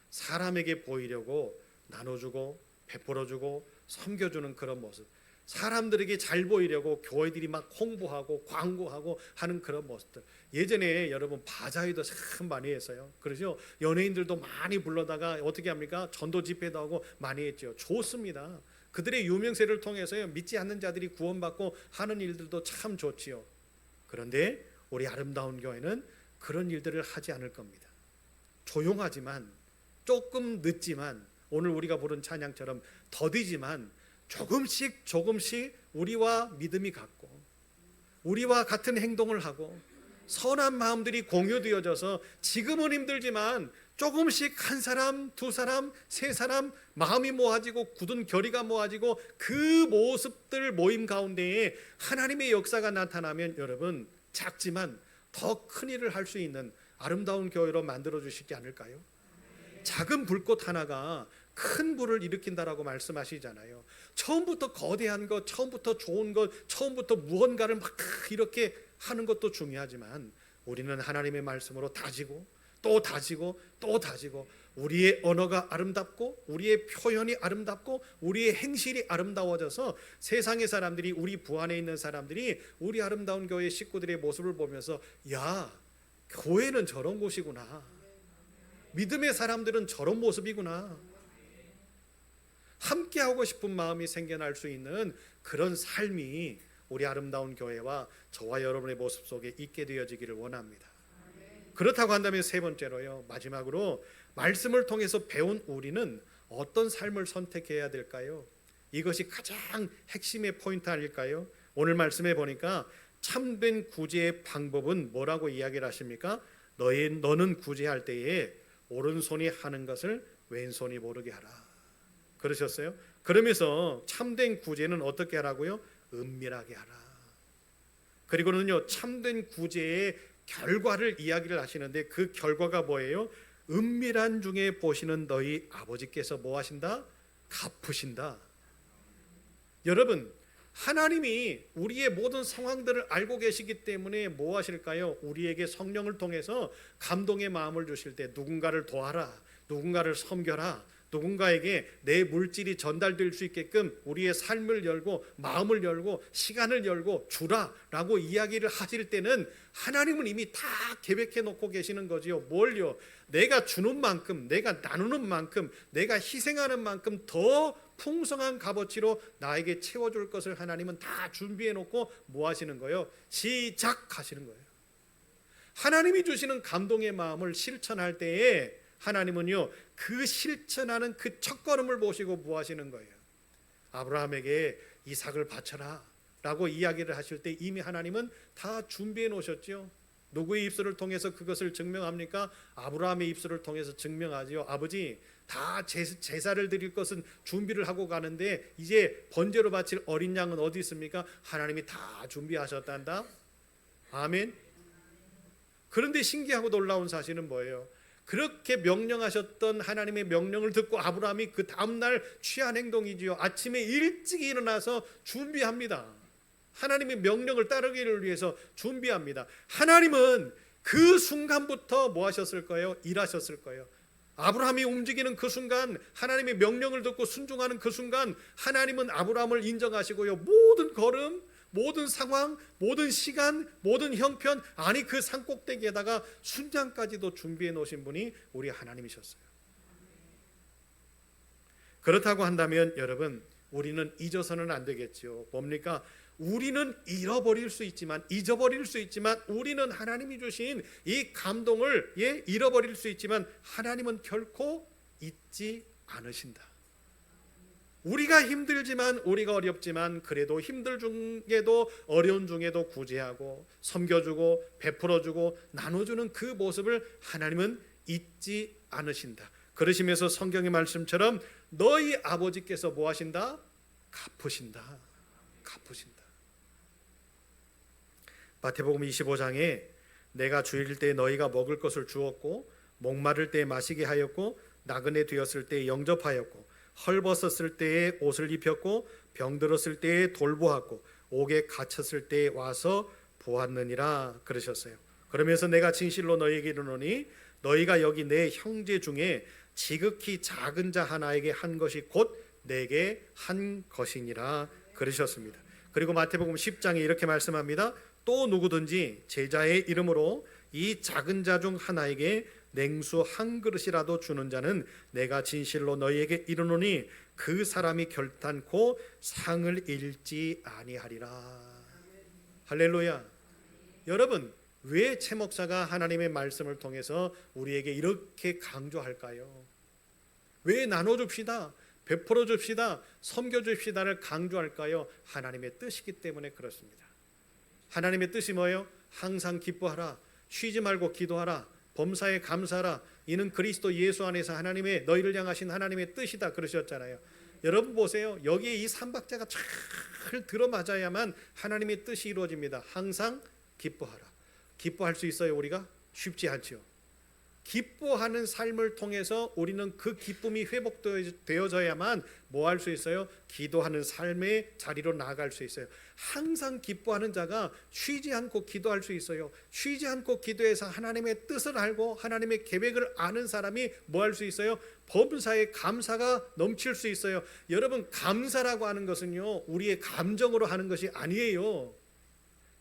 사람에게 보이려고 나눠주고 베풀어주고 섬겨주는 그런 모습, 사람들에게 잘 보이려고 교회들이 막 홍보하고 광고하고 하는 그런 모습들. 예전에 여러분 바자회도 참 많이 했어요. 그래서 연예인들도 많이 불러다가 어떻게 합니까? 전도 집회도 하고 많이 했죠. 좋습니다. 그들의 유명세를 통해서 믿지 않는 자들이 구원받고 하는 일들도 참 좋지요. 그런데 우리 아름다운 교회는 그런 일들을 하지 않을 겁니다. 조용하지만, 조금 늦지만, 오늘 우리가 부른 찬양처럼 더디지만 조금씩 우리와 믿음이 같고, 우리와 같은 행동을 하고, 선한 마음들이 공유되어져서 지금은 힘들지만 조금씩 한 사람, 두 사람, 세 사람 마음이 모아지고 굳은 결의가 모아지고 그 모습들 모임 가운데에 하나님의 역사가 나타나면 여러분 작지만 더 큰 일을 할 수 있는 아름다운 교회로 만들어 주시지 않을까요? 작은 불꽃 하나가 큰 불을 일으킨다라고 말씀하시잖아요. 처음부터 거대한 것, 처음부터 좋은 것, 처음부터 무언가를 막 이렇게 하는 것도 중요하지만 우리는 하나님의 말씀으로 다지고 또 다지고 또 다지고 우리의 언어가 아름답고 우리의 표현이 아름답고 우리의 행실이 아름다워져서 세상의 사람들이 우리 부안에 있는 사람들이 우리 아름다운 교회 식구들의 모습을 보면서 야, 교회는 저런 곳이구나. 믿음의 사람들은 저런 모습이구나. 함께 하고 싶은 마음이 생겨날 수 있는 그런 삶이 우리 아름다운 교회와 저와 여러분의 모습 속에 있게 되어지기를 원합니다. 그렇다고 한다면 세 번째로요, 마지막으로 말씀을 통해서 배운 우리는 어떤 삶을 선택해야 될까요? 이것이 가장 핵심의 포인트 아닐까요? 오늘 말씀해 보니까 참된 구제의 방법은 뭐라고 이야기를 하십니까? 너는 구제할 때에 오른손이 하는 것을 왼손이 모르게 하라. 그러셨어요? 그러면서 참된 구제는 어떻게 하라고요? 은밀하게 하라. 그리고는요, 참된 구제의 결과를 이야기를 하시는데 그 결과가 뭐예요? 은밀한 중에 보시는 너희 아버지께서 뭐 하신다? 갚으신다. 여러분, 하나님이 우리의 모든 상황들을 알고 계시기 때문에 뭐 하실까요? 우리에게 성령을 통해서 감동의 마음을 주실 때 누군가를 도와라, 누군가를 섬겨라, 누군가에게 내 물질이 전달될 수 있게끔 우리의 삶을 열고 마음을 열고 시간을 열고 주라라고 이야기를 하실 때는 하나님은 이미 다 계획해 놓고 계시는 거지요. 뭘요? 내가 주는 만큼, 내가 나누는 만큼, 내가 희생하는 만큼 더 풍성한 값어치로 나에게 채워줄 것을 하나님은 다 준비해 놓고 뭐 하시는 거예요? 시작하시는 거예요. 하나님이 주시는 감동의 마음을 실천할 때에 하나님은요, 그 실천하는 그 첫걸음을 보시고 뭐 하시는 거예요? 아브라함에게 이삭을 바쳐라 라고 이야기를 하실 때 이미 하나님은 다 준비해 놓으셨죠. 누구의 입술을 통해서 그것을 증명합니까? 아브라함의 입술을 통해서 증명하지요. 아버지, 다 제사를 드릴 것은 준비를 하고 가는데 이제 번제로 바칠 어린 양은 어디 있습니까? 하나님이 다 준비하셨단다. 아멘. 그런데 신기하고 놀라운 사실은 뭐예요? 그렇게 명령하셨던 하나님의 명령을 듣고 아브라함이 그 다음날 취한 행동이지요. 아침에 일찍 일어나서 준비합니다. 하나님의 명령을 따르기를 위해서 준비합니다. 하나님은 그 순간부터 뭐 하셨을 거예요? 일하셨을 거예요. 아브라함이 움직이는 그 순간, 하나님의 명령을 듣고 순종하는 그 순간 하나님은 아브라함을 인정하시고요, 모든 걸음, 모든 상황, 모든 시간, 모든 형편, 아니 그 산꼭대기에다가 순장까지도 준비해 놓으신 분이 우리 하나님이셨어요. 그렇다고 한다면 여러분, 우리는 잊어서는 안 되겠죠. 뭡니까? 우리는 잃어버릴 수 있지만, 잊어버릴 수 있지만, 우리는 하나님이 주신 이 감동을 잃어버릴 수 있지만 하나님은 결코 잊지 않으신다. 우리가 힘들지만, 우리가 어렵지만 그래도 힘들 중에도 어려운 중에도 구제하고 섬겨주고 베풀어주고 나눠주는 그 모습을 하나님은 잊지 않으신다. 그러시면서 성경의 말씀처럼 너희 아버지께서 뭐 하신다? 갚으신다. 갚으신다. 마태복음 25장에 내가 주일 때 너희가 먹을 것을 주었고 목마를 때 마시게 하였고 나그네 되었을 때 영접하였고 헐벗었을 때에 옷을 입혔고 병들었을 때에 돌보았고 옥에 갇혔을 때에 와서 보았느니라 그러셨어요. 그러면서 내가 진실로 너희에게 이르노니 너희가 여기 내 형제 중에 지극히 작은 자 하나에게 한 것이 곧 내게 한 것이니라 그러셨습니다. 그리고 마태복음 10장에 이렇게 말씀합니다. 또 누구든지 제자의 이름으로 이 작은 자 중 하나에게 냉수 한 그릇이라도 주는 자는 내가 진실로 너희에게 이르노니 그 사람이 결단코 상을 잃지 아니하리라. 할렐루야. 여러분, 왜 최 목사가 하나님의 말씀을 통해서 우리에게 이렇게 강조할까요? 왜 나눠줍시다, 베풀어 줍시다, 섬겨줍시다를 강조할까요? 하나님의 뜻이기 때문에 그렇습니다. 하나님의 뜻이 뭐예요? 항상 기뻐하라. 쉬지 말고 기도하라. 범사에 감사하라. 이는 그리스도 예수 안에서 하나님의 너희를 향하신 하나님의 뜻이다 그러셨잖아요. 여러분 보세요. 여기에 이 3박자가 잘 들어맞아야만 하나님의 뜻이 이루어집니다. 항상 기뻐하라. 기뻐할 수 있어요 우리가? 쉽지 않죠. 기뻐하는 삶을 통해서 우리는 그 기쁨이 회복되어져야만 뭐 할 수 있어요? 기도하는 삶의 자리로 나아갈 수 있어요. 항상 기뻐하는 자가 쉬지 않고 기도할 수 있어요. 쉬지 않고 기도해서 하나님의 뜻을 알고 하나님의 계획을 아는 사람이 뭐 할 수 있어요? 범사에 감사가 넘칠 수 있어요. 여러분, 감사라고 하는 것은요 우리의 감정으로 하는 것이 아니에요.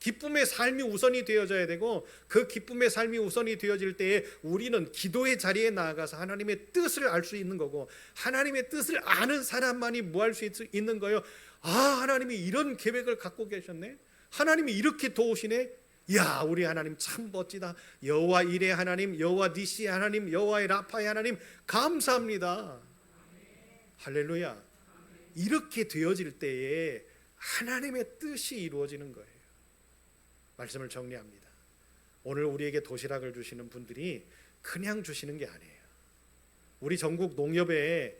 기쁨의 삶이 우선이 되어져야 되고, 그 기쁨의 삶이 우선이 되어질 때에 우리는 기도의 자리에 나아가서 하나님의 뜻을 알 수 있는 거고, 하나님의 뜻을 아는 사람만이 뭐 할 수 있는 거예요? 아, 하나님이 이런 계획을 갖고 계셨네. 하나님이 이렇게 도우시네. 야, 우리 하나님 참 멋지다. 여호와 이레 하나님, 여호와 니시 하나님, 여호와의 라파의 하나님 감사합니다. 할렐루야. 이렇게 되어질 때에 하나님의 뜻이 이루어지는 거예요. 말씀을 정리합니다. 오늘 우리에게 도시락을 주시는 분들이 그냥 주시는 게 아니에요. 우리 전국 농협에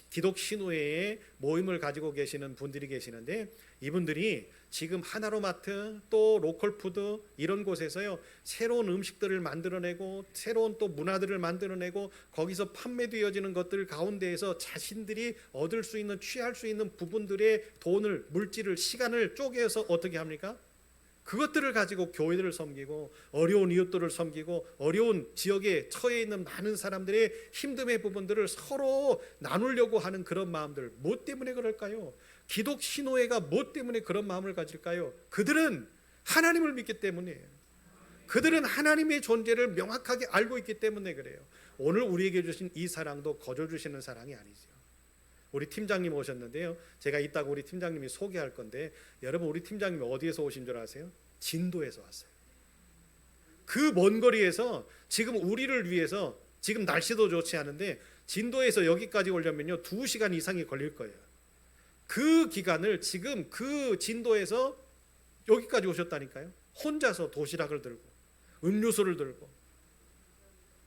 기독 신우회에 모임을 가지고 계시는 분들이 계시는데, 이분들이 지금 하나로마트 또 로컬푸드 이런 곳에서요 새로운 음식들을 만들어내고 새로운 또 문화들을 만들어내고 거기서 판매되어지는 것들 가운데에서 자신들이 얻을 수 있는, 취할 수 있는 부분들의 돈을, 물질을, 시간을 쪼개서 어떻게 합니까? 그것들을 가지고 교회들을 섬기고 어려운 이웃들을 섬기고 어려운 지역에 처해 있는 많은 사람들의 힘듦의 부분들을 서로 나누려고 하는 그런 마음들, 뭐 때문에 그럴까요? 기독 신호회가 뭐 때문에 그런 마음을 가질까요? 그들은 하나님을 믿기 때문이에요. 그들은 하나님의 존재를 명확하게 알고 있기 때문에 그래요. 오늘 우리에게 주신 이 사랑도 거저 주시는 사랑이 아니죠. 우리 팀장님 오셨는데요, 제가 이따가 우리 팀장님이 소개할 건데, 여러분 우리 팀장님이 어디에서 오신 줄 아세요? 진도에서 왔어요. 그 먼 거리에서 지금 우리를 위해서, 지금 날씨도 좋지 않은데 진도에서 여기까지 오려면요 2시간 이상이 걸릴 거예요. 그 기간을 지금 그 진도에서 여기까지 오셨다니까요. 혼자서 도시락을 들고 음료수를 들고.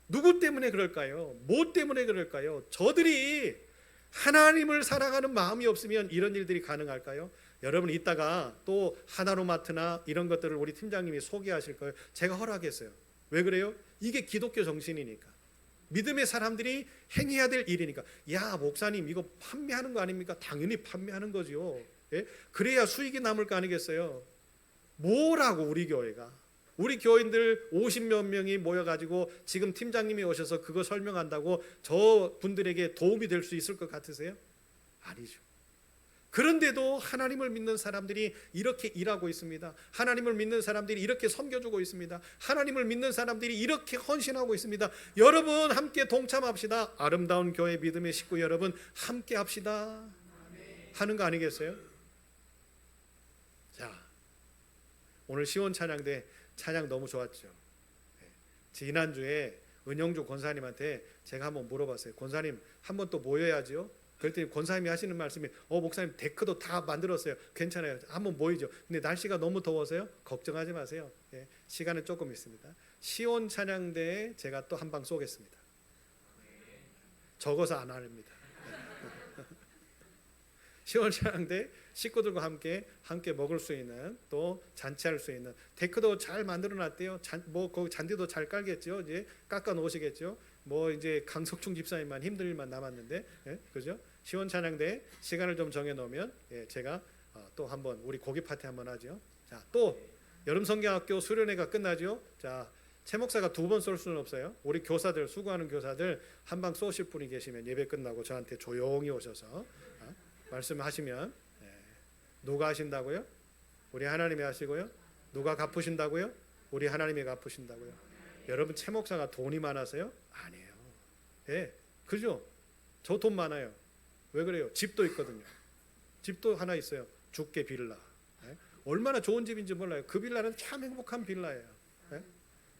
누구 때문에 그럴까요? 뭐 때문에 그럴까요? 저들이 하나님을 사랑하는 마음이 없으면 이런 일들이 가능할까요? 여러분 이따가 또 하나로마트나 이런 것들을 우리 팀장님이 소개하실 거예요. 제가 허락했어요. 왜 그래요? 이게 기독교 정신이니까. 믿음의 사람들이 행해야 될 일이니까. 야, 목사님 이거 판매하는 거 아닙니까? 당연히 판매하는 거죠. 예? 그래야 수익이 남을 거 아니겠어요? 뭐라고 우리 교회가. 우리 교인들 50몇 명이 모여가지고 지금 팀장님이 오셔서 그거 설명한다고 저 분들에게 도움이 될 수 있을 것 같으세요? 아니죠. 그런데도 하나님을 믿는 사람들이 이렇게 일하고 있습니다. 하나님을 믿는 사람들이 이렇게 섬겨주고 있습니다. 하나님을 믿는 사람들이 이렇게 헌신하고 있습니다. 여러분 함께 동참합시다. 아름다운 교회 믿음의 식구 여러분 함께 합시다 하는 거 아니겠어요? 자, 오늘 시온 찬양대 찬양 너무 좋았죠. 지난주에 은영주 권사님한테 제가 한번 물어봤어요. 권사님 한번 또 모여야죠. 그랬더니 권사님이 하시는 말씀이 목사님 데크도 다 만들었어요. 괜찮아요. 한번 모이죠. 근데 날씨가 너무 더워서요. 걱정하지 마세요. 시간은 조금 있습니다. 시온 찬양대에 제가 또 한 방 쏘겠습니다. 적어서 안 합니다. 시온 찬양대 식구들과 함께 먹을 수 있는, 또 잔치할 수 있는 데크도 잘 만들어 놨대요. 거기 잔디도 잘 깔겠죠. 이제 깎아 놓으시겠죠. 이제 강석충 집사님만 힘들 일만 남았는데, 그죠? 시원 찬양대 시간을 좀 정해 놓으면 제가 또 한번 우리 고기 파티 한번 하죠. 자, 또 여름 성경학교 수련회가 끝나죠. 자, 최 목사가 2번 쏠 수는 없어요. 우리 교사들, 수고하는 교사들 한 방 쏘실 분이 계시면 예배 끝나고 저한테 조용히 오셔서 말씀하시면. 누가 하신다고요? 우리 하나님이 하시고요. 누가 갚으신다고요? 우리 하나님이 갚으신다고요. 여러분 최 목사가 돈이 많아서요? 아니에요. 그죠? 저 돈 많아요. 왜 그래요? 집도 있거든요. 집도 하나 있어요. 죽게 빌라. 얼마나 좋은 집인지 몰라요. 그 빌라는 참 행복한 빌라예요.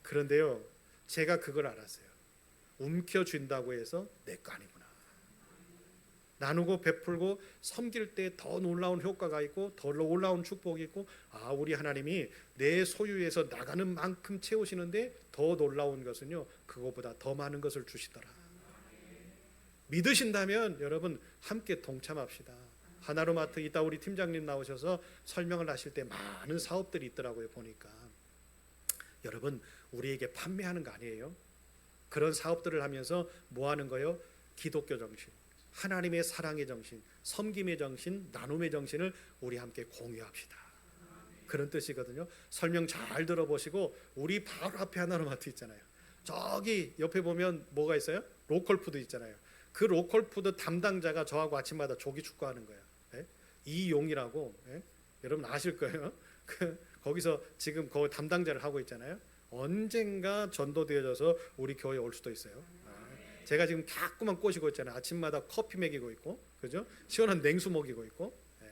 그런데요, 제가 그걸 알았어요. 움켜쥔다고 해서 내 거 아니구나. 나누고 베풀고 섬길 때 더 놀라운 효과가 있고 더 놀라운 축복이 있고, 아, 우리 하나님이 내 소유에서 나가는 만큼 채우시는데 더 놀라운 것은요, 그거보다 더 많은 것을 주시더라. 믿으신다면 여러분 함께 동참합시다. 하나로마트 이따 우리 팀장님 나오셔서 설명을 하실 때 많은 사업들이 있더라고요. 보니까 여러분 우리에게 판매하는 거 아니에요. 그런 사업들을 하면서 뭐 하는 거예요? 기독교 정신, 하나님의 사랑의 정신, 섬김의 정신, 나눔의 정신을 우리 함께 공유합시다. 그런 뜻이거든요. 설명 잘 들어보시고, 우리 바로 앞에 하나로마트 있잖아요. 저기 옆에 보면 뭐가 있어요? 로컬푸드 있잖아요. 그 로컬푸드 담당자가 저하고 아침마다 조기 축구하는 거예요. 예? 이용이라고, 예? 여러분 아실 거예요. 거기서 지금 그 담당자를 하고 있잖아요. 언젠가 전도되어져서 우리 교회에 올 수도 있어요. 제가 지금 자꾸만 꼬시고 있잖아요. 아침마다 커피 먹이고 있고, 그죠? 시원한 냉수 먹이고 있고. 예.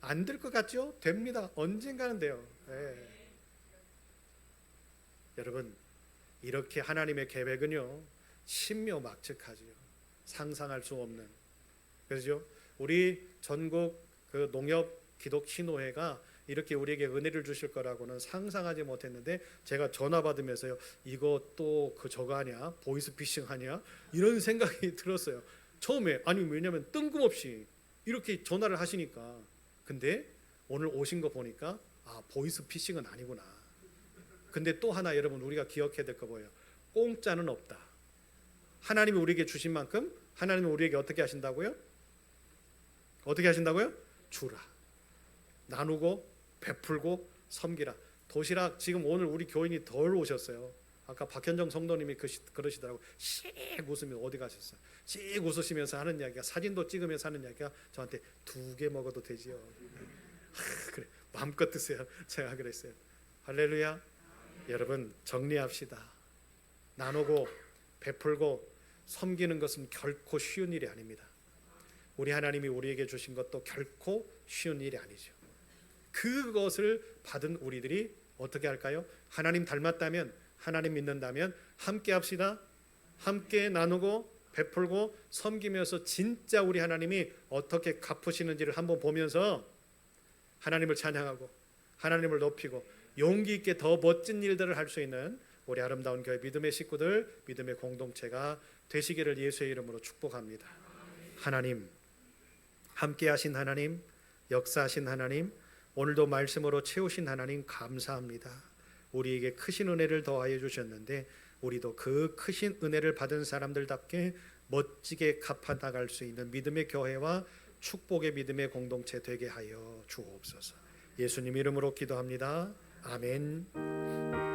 안 될 것 같죠? 됩니다. 언젠가는 돼요. 예. 여러분 이렇게 하나님의 계획은요 신묘막측하지요. 상상할 수 없는. 그렇죠? 우리 전국 그 농협 기독 신호회가 이렇게 우리에게 은혜를 주실 거라고는 상상하지 못했는데, 제가 전화 받으면서요, 이거 또 그 저거 아니야? 보이스피싱 아니야? 이런 생각이 들었어요. 처음에. 아니 왜냐면 뜬금없이 이렇게 전화를 하시니까. 근데 오늘 오신 거 보니까 아, 보이스피싱은 아니구나. 근데 또 하나 여러분 우리가 기억해야 될 거 뭐예요? 공짜는 없다. 하나님이 우리에게 주신 만큼 하나님이 우리에게 어떻게 하신다고요? 어떻게 하신다고요? 주라. 나누고 베풀고 섬기라. 도시락 지금 오늘 우리 교인이 덜 오셨어요. 아까 박현정 성도님이 그러시더라고. 씩 웃으면 어디 가셨어요? 씩 웃으시면서 하는 이야기가, 사진도 찍으면서 하는 이야기가 저한테 2개 먹어도 되지요. 그래, 마음껏 드세요. 제가 그랬어요. 할렐루야. 여러분 정리합시다. 나누고 베풀고 섬기는 것은 결코 쉬운 일이 아닙니다. 우리 하나님이 우리에게 주신 것도 결코 쉬운 일이 아니죠. 그것을 받은 우리들이 어떻게 할까요? 하나님 닮았다면, 하나님 믿는다면 함께 합시다. 함께 나누고 베풀고 섬기면서 진짜 우리 하나님이 어떻게 갚으시는지를 한번 보면서 하나님을 찬양하고 하나님을 높이고 용기 있게 더 멋진 일들을 할 수 있는 우리 아름다운 교회 믿음의 식구들, 믿음의 공동체가 되시기를 예수의 이름으로 축복합니다. 하나님, 함께 하신 하나님, 역사하신 하나님, 오늘도 말씀으로 채우신 하나님 감사합니다. 우리에게 크신 은혜를 더하여 주셨는데 우리도 그 크신 은혜를 받은 사람들답게 멋지게 갚아나갈 수 있는 믿음의 교회와 축복의 믿음의 공동체 되게 하여 주옵소서. 예수님 이름으로 기도합니다. 아멘.